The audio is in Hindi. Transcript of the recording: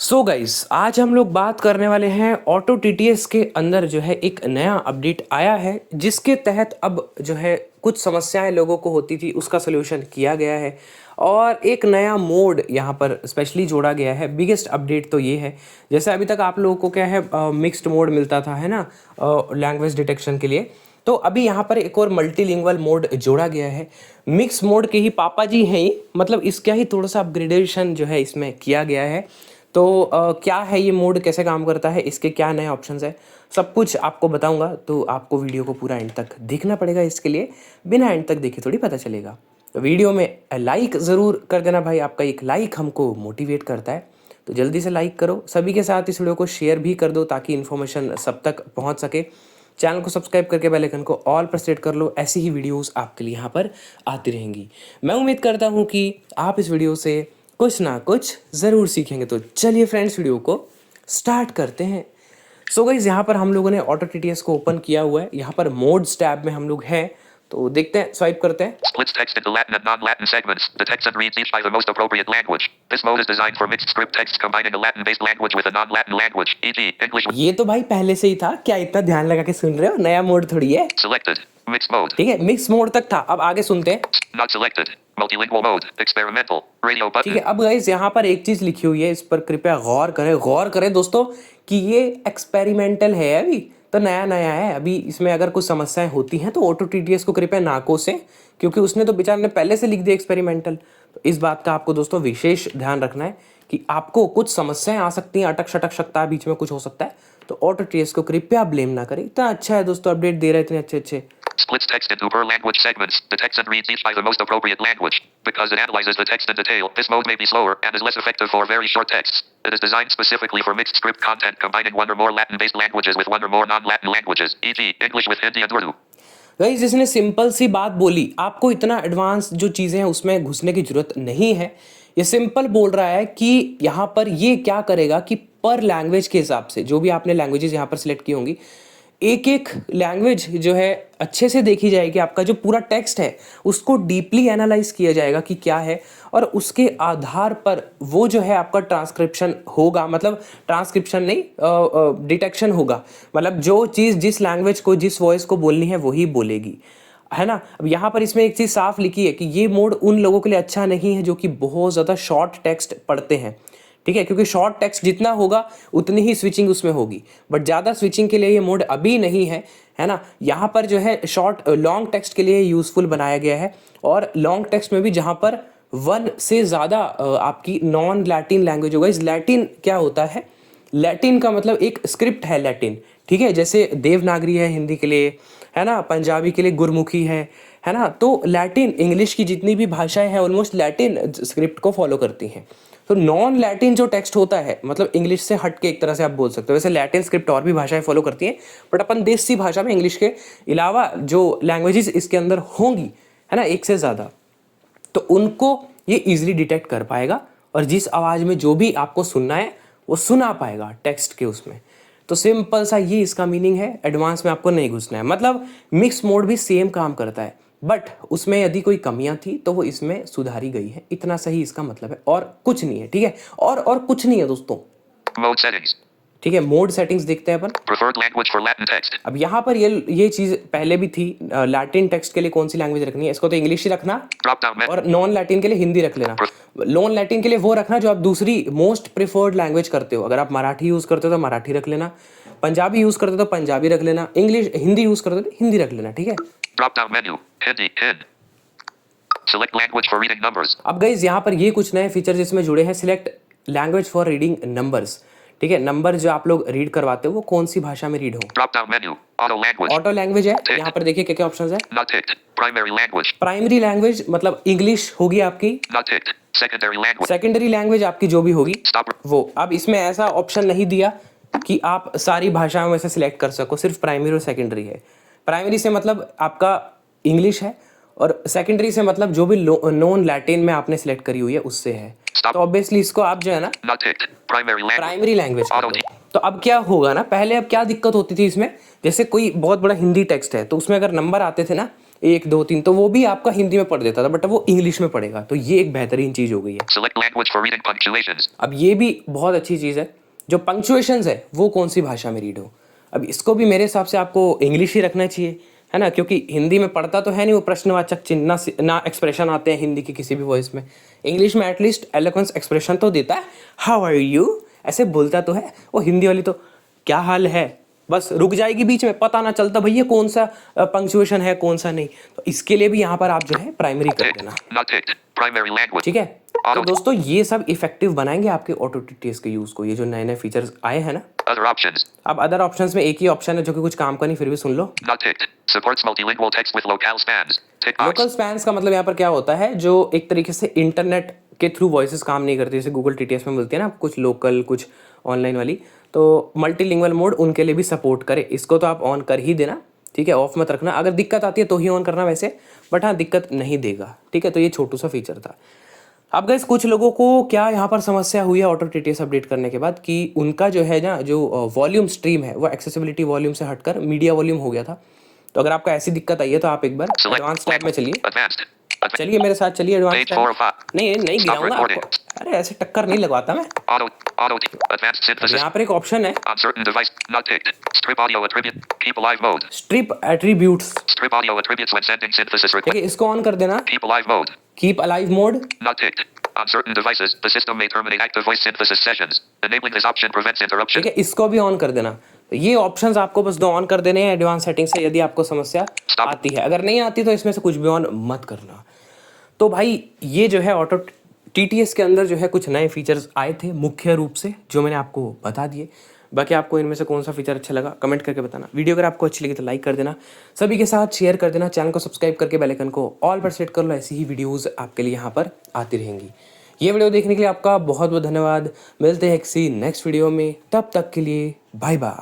सो गाइस आज हम लोग बात करने वाले हैं ऑटो टीटीएस के अंदर जो है एक नया अपडेट आया है जिसके तहत अब जो है कुछ समस्याएं लोगों को होती थी उसका सलूशन किया गया है और एक नया मोड यहाँ पर स्पेशली जोड़ा गया है। बिगेस्ट अपडेट तो ये है, जैसे अभी तक आप लोगों को क्या है मिक्स्ड मोड मिलता था है ना लैंग्वेज डिटेक्शन के लिए, तो अभी यहाँ पर एक और मल्टीलिंगुअल मोड जोड़ा गया है। मिक्स मोड के ही पापा जी हैं ये, मतलब इसका ही थोड़ा सा अपग्रेडेशन जो है इसमें किया गया है। तो क्या है ये मोड, कैसे काम करता है, इसके क्या नए ऑप्शंस है, सब कुछ आपको बताऊंगा। तो आपको वीडियो को पूरा एंड तक देखना पड़ेगा, इसके लिए बिना एंड तक देखे थोड़ी पता चलेगा। तो वीडियो में लाइक ज़रूर कर देना भाई, आपका एक लाइक हमको मोटिवेट करता है, तो जल्दी से लाइक करो। सभी के साथ इस वीडियो को शेयर भी कर दो ताकि इन्फॉर्मेशन सब तक पहुंच सके। चैनल को सब्सक्राइब करके बेल आइकन को ऑल पर सेट कर लो, ऐसी ही वीडियोस आपके लिए यहाँ पर आती रहेंगी। मैं उम्मीद करता हूँ कि आप इस वीडियो से कुछ ना कुछ ज़रूर सीखेंगे। तो चलिए फ्रेंड्स वीडियो को स्टार्ट करते हैं। सो गाइस यहाँ पर हम लोगों ने ऑटो टीटीएस को ओपन किया हुआ है, यहाँ पर मोड्स टैब में हम लोग हैं, तो देखते हैं, स्वाइप करते हैं। Splits text into Latin and non-Latin segments. Detects and reads each by the most appropriate language. This mode is designed for mixed script text combining a Latin-based language with a non-Latin language, e.g. English. ये तो भाई पहले से ही था, क्या इतना ध्यान लगा के सुन रहे हो, नया मोड थोड़ी है। Selected. Mixed mode. ठीक है, मिक्स मोड तक था, अब आगे सुनते हैं। Not selected. Multilingual mode. Experimental. Radio button. ठीक है, अब गाइस यहाँ पर एक चीज लिखी हुई है, इस पर कृपया गौर करें दोस्तों कि ये एक्सपेरिमेंटल है, अभी तो नया नया है। अभी इसमें अगर कुछ समस्याएं होती हैं तो ऑटो टीटीएस को कृपया ना कोसें, क्योंकि उसने तो बेचारे ने पहले से लिख दिया एक्सपेरिमेंटल। तो इस बात का आपको दोस्तों विशेष ध्यान रखना है कि आपको कुछ समस्याएं आ सकती हैं, अटक शटक सकता है, बीच में कुछ हो सकता है, तो ऑटो टीटीएस को कृपया ब्लेम ना करें। इतना अच्छा है दोस्तों, अपडेट दे रहे हैं इतने अच्छे अच्छे। Splits text into per language segments. Detects and reads each by the most appropriate language. Because it analyzes the text in detail, this mode may be slower and is less effective for very short texts. It is designed specifically for mixed script content combining one or more Latin-based languages with one or more non-Latin languages, e.g. English with Hindi and Urdu. Guys जिसने सिंपल सी बात बोली, आपको इतना एडवांस जो चीज़ें हैं उसमें घुसने की जरूरत नहीं है। ये सिंपल बोल रहा है कि यहाँ पर ये क्या करेगा कि पर लैंग्वेज के हिसाब से जो भी आपने लैंग्वेजेस यहाँ पर सिलेक्ट की होंगी, एक एक लैंग्वेज जो है अच्छे से देखी जाएगी, आपका जो पूरा टेक्स्ट है उसको डीपली एनालाइज किया जाएगा कि क्या है, और उसके आधार पर वो जो है आपका ट्रांसक्रिप्शन होगा, मतलब ट्रांसक्रिप्शन नहीं डिटेक्शन होगा, मतलब जो चीज़ जिस लैंग्वेज को जिस वॉइस को बोलनी है वही बोलेगी, है ना। अब यहाँ पर इसमें एक चीज़ साफ लिखी है कि ये मोड उन लोगों के लिए अच्छा नहीं है जो कि बहुत ज़्यादा शॉर्ट टेक्स्ट पढ़ते हैं, ठीक है, क्योंकि शॉर्ट टेक्स्ट जितना होगा उतनी ही स्विचिंग उसमें होगी, बट ज़्यादा स्विचिंग के लिए ये मोड अभी नहीं है ना। यहाँ पर जो है लॉन्ग टेक्स्ट के लिए यूज़फुल बनाया गया है, और लॉन्ग टेक्स्ट में भी जहाँ पर वन से ज़्यादा आपकी नॉन लैटिन लैंग्वेज होगा। इस लैटिन क्या होता है, लैटिन का मतलब एक स्क्रिप्ट है लैटिन, ठीक है, जैसे देवनागरी है हिंदी के लिए, है ना, पंजाबी के लिए गुरमुखी है ना। तो लैटिन इंग्लिश की जितनी भी भाषाएं हैं ऑलमोस्ट लैटिन स्क्रिप्ट को फॉलो करती हैं। तो नॉन लैटिन जो टेक्स्ट होता है, मतलब इंग्लिश से हट के एक तरह से आप बोल सकते हो, वैसे लैटिन स्क्रिप्ट और भी भाषाएं फॉलो करती हैं, बट अपन देसी भाषा में इंग्लिश के अलावा जो लैंग्वेजेस इसके अंदर होंगी, है ना, एक से ज़्यादा, तो उनको ये इजीली डिटेक्ट कर पाएगा, और जिस आवाज़ में जो भी आपको सुनना है वो सुना पाएगा टेक्स्ट के उसमें। तो सिंपल सा ये इसका मीनिंग है, एडवांस में आपको नहीं घुसना है। मतलब मिक्स मोड भी सेम काम करता है, बट उसमें यदि कोई कमियां थी तो वो इसमें सुधारी गई है, इतना सही इसका मतलब है, और कुछ नहीं है, ठीक है, और कुछ नहीं है दोस्तों। Mode settings. ठीक है, मोड सेटिंग्स देखते हैं अपन। Preferred language for Latin text. अब यहाँ पर ये चीज़ पहले भी थी, लैटिन टेक्स्ट के लिए कौन सी लैंग्वेज रखनी है, इसको तो इंग्लिश ही रखना, Drop down menu. और नॉन लैटिन के लिए हिंदी रख लेना। नॉन लैटिन के लिए वो रखना जो आप दूसरी मोस्ट प्रिफर्ड लैंग्वेज करते हो। अगर आप मराठी यूज़ करते हो तो मराठी रख लेना, पंजाबी यूज़ करते हो तो पंजाबी रख लेना, हिंदी यूज़ करते हो तो हिंदी रख लेना, ठीक है। Drop down menu. Hindi. Hin. Select language for reading numbers. अब गाइज यहाँ पर ये कुछ नए फीचर्स इसमें जुड़े हैं। Select language for reading numbers, ठीक है, नंबर जो आप लोग रीड करवाते हो वो कौन सी भाषा में रीड हो। Drop down menu. Auto language. Auto language है, यहाँ पर देखिए क्या क्या ऑप्शंस है। Not ticked. Primary language. Primary language मतलब इंग्लिश होगी आपकी, Not ticked. Secondary language. Secondary language आपकी जो भी होगी Stop. वो। अब इसमें ऐसा ऑप्शन नहीं दिया कि आप सारी भाषाओं में से सिलेक्ट कर सको, सिर्फ प्राइमरी और सेकेंडरी है। प्राइमरी से मतलब आपका इंग्लिश है, और सेकेंडरी से मतलब जो भी नॉन लैटिन में आपने सिलेक्ट करी हुई है उससे है। तो ऑब्वियसली इसको आप जो है ना Not ticked. Primary language. Primary language कर दो। तो अब क्या होगा ना, पहले अब क्या दिक्कत होती थी इसमें, जैसे कोई बहुत बड़ा हिंदी टेक्स्ट है तो उसमें अगर नंबर आते थे ना, 1 2 3, तो वो भी आपका हिंदी में पढ़ देता था, बट अब वो इंग्लिश में पढ़ेगा। तो ये एक बेहतरीन चीज़ हो गई है। Select language for reading punctuations. अब ये भी बहुत अच्छी चीज़ है, जो पंक्चुएशंस है वो कौन सी भाषा में रीड हो। अब इसको भी मेरे हिसाब से आपको इंग्लिश ही रखना चाहिए, है ना, क्योंकि हिंदी में पढ़ता तो है नहीं वो प्रश्नवाचक चिन्ह, ना एक्सप्रेशन आते हैं हिंदी की किसी भी वॉइस में। इंग्लिश में एटलीस्ट एलोक्वेंस एक्सप्रेशन तो देता है, हाउ आर यू, ऐसे बोलता तो है। वो हिंदी वाली तो क्या हाल है, बस रुक जाएगी बीच में, पता ना चलता भैया कौन सा पंक्चुएशन है कौन सा नहीं। तो इसके लिए भी यहाँ पर आप जो है प्राइमरी कर देना, Not ticked. Primary language. ठीक है। तो दोस्तों ये सब इफेक्टिव बनाएंगे आपके ऑटो टीटीएस के यूज़ को, ये जो नए नए फीचर्स आए हैं ना। Other options. अब अदर ऑप्शंस में एक ही ऑप्शन है जो कि कुछ काम का नहीं, फिर भी सुन लो। Not ticked. Supports multilingual text with locale spans. Tick box. Local spans का मतलब यहाँ पर क्या होता है, जो एक तरीके से इंटरनेट के थ्रू वॉइसेस काम नहीं करती, जैसे गूगल टीटीएस में मिलती है ना कुछ लोकल कुछ ऑनलाइन वाली, तो मल्टीलिंगुअल मोड उनके लिए भी सपोर्ट करे। इसको तो आप ऑन कर ही देना, ठीक है, ऑफ मत रखना। अगर दिक्कत आती है तो ही ऑन करना वैसे, बट हाँ दिक्कत नहीं देगा, ठीक है। तो ये छोटू सा फीचर था। अब गाइस कुछ लोगों को क्या यहाँ पर समस्या हुई है ऑटो टीटीएस अपडेट करने के बाद, कि उनका जो है ना जो वॉल्यूम स्ट्रीम है वो एक्सेसिबिलिटी वॉल्यूम से हटकर मीडिया वॉल्यूम हो गया था। तो अगर आपको ऐसी दिक्कत आई है तो आप एक बार Select एडवांस टैब में चलिए, Advanced. चलिए मेरे साथ चलिए एडवांस Page टैब। 4 of 5. नहीं नहीं Stop गिराऊंगा recording. आपको, अरे ऐसे टक्कर नहीं लगवाता मैं। Auto. Advanced synthesis. यहाँ पर एक ऑप्शन है On certain device. Not ticked. Strip audio attribute. Keep alive mode. Strip attributes, Strip audio attributes when sending synthesis ठीक request. है, इसको ऑन कर देना। Keep alive mode. Keep alive mode, Not ticked. On certain devices, the system may terminate active voice synthesis sessions. Enabling this option prevents interruption. ठीक है, इसको भी ऑन कर देना। तो ये ऑप्शंस आपको बस 2 ऑन कर देने हैं एडवांस सेटिंग से, यदि आपको समस्या Stop. आती है। अगर नहीं आती तो इसमें से कुछ भी ऑन मत करना। तो भाई ये जो है ऑटो टीटीएस के अंदर जो है कुछ नए फीचर्स आए थे मुख्य रूप से, जो मैंने आपको बता दिए। बाकी आपको इनमें से कौन सा फीचर अच्छा लगा कमेंट करके बताना। वीडियो अगर आपको अच्छी लगी तो लाइक कर देना, सभी के साथ शेयर कर देना, चैनल को सब्सक्राइब करके बेल आइकन को ऑल पर सेट कर लो। ऐसी ही वीडियोज़ आपके लिए यहाँ पर आती रहेंगी। ये वीडियो देखने के लिए आपका बहुत बहुत धन्यवाद। मिलते हैं किसी नेक्स्ट वीडियो में, तब तक के लिए बाय बाय।